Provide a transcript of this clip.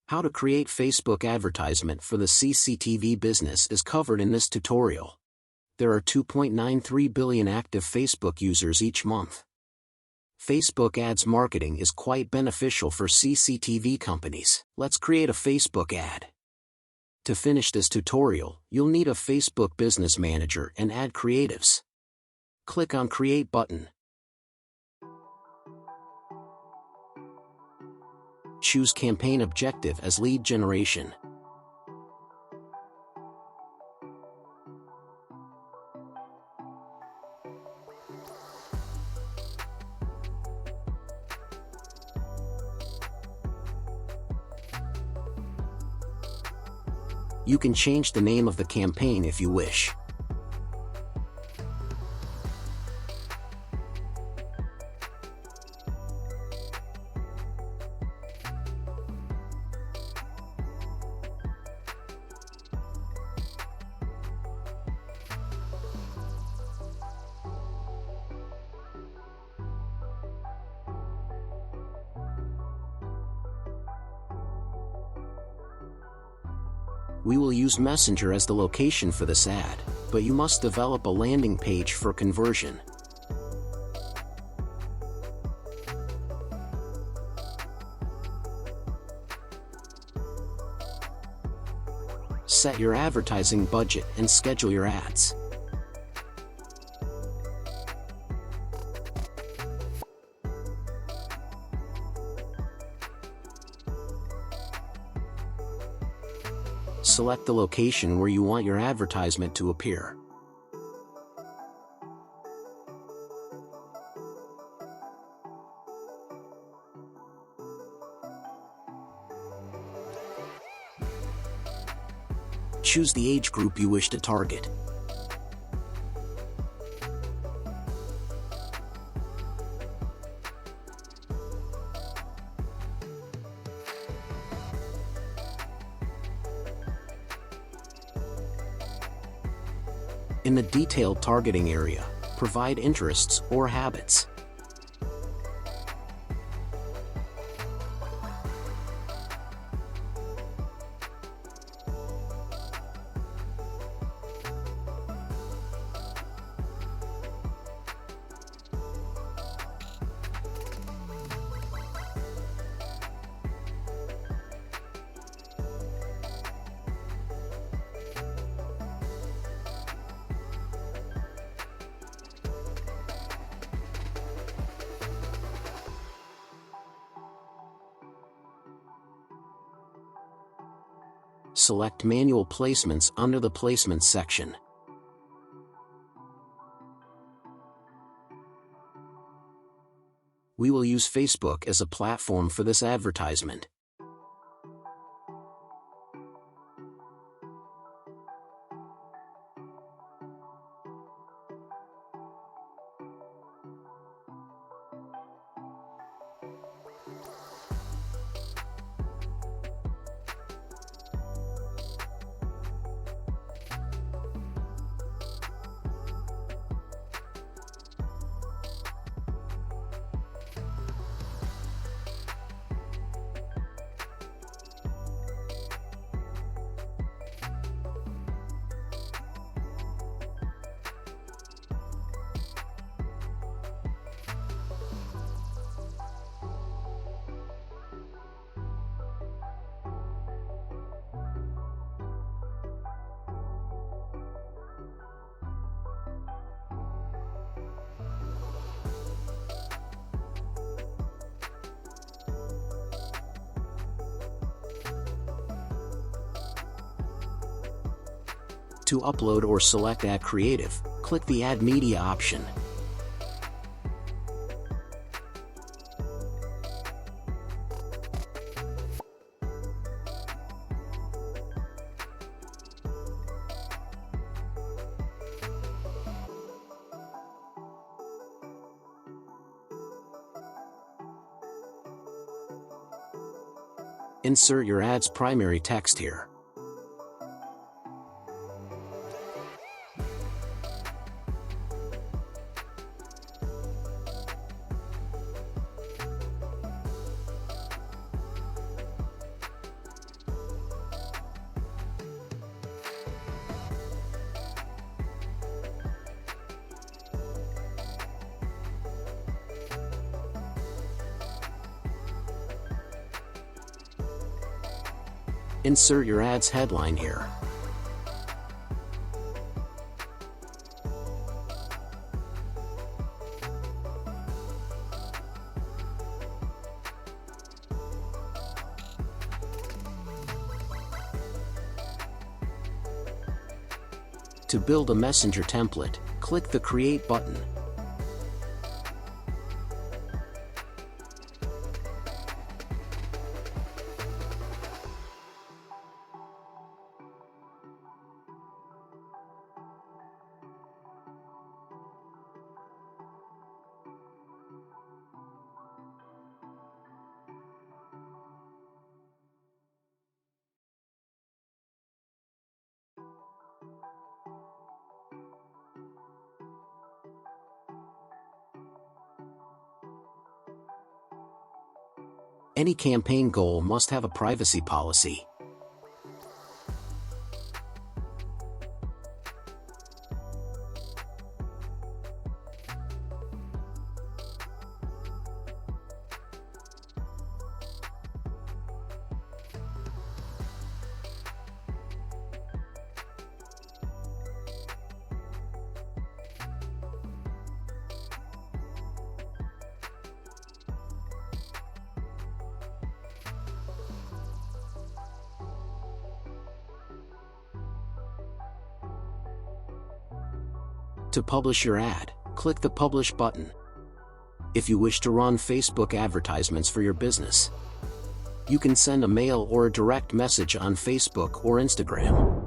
How to create Facebook advertisement for the CCTV business is covered in this tutorial. There are 2.93 billion active Facebook users each month. Facebook ads marketing is quite beneficial for CCTV companies. Let's create a Facebook ad. To finish this tutorial, you'll need a Facebook Business Manager and ad creatives. Click on Create button. Choose Campaign Objective as lead generation. You can change the name of the campaign if you wish. We will use Messenger as the location for this ad, but you must develop a landing page for conversion. Set your advertising budget and schedule your ads. Select the location where you want your advertisement to appear. Choose the age group you wish to target. In the detailed targeting area, provide interests or habits. Select Manual Placements under the Placements section. We will use Facebook as a platform for this advertisement. To upload or select Ad Creative, click the Add Media option. Insert your ad's primary text here. Insert your ad's headline here. To build a messenger template, click the Create button. Any campaign goal must have a privacy policy. To publish your ad, click the Publish button. If you wish to run Facebook advertisements for your business, you can send a mail or a direct message on Facebook or Instagram.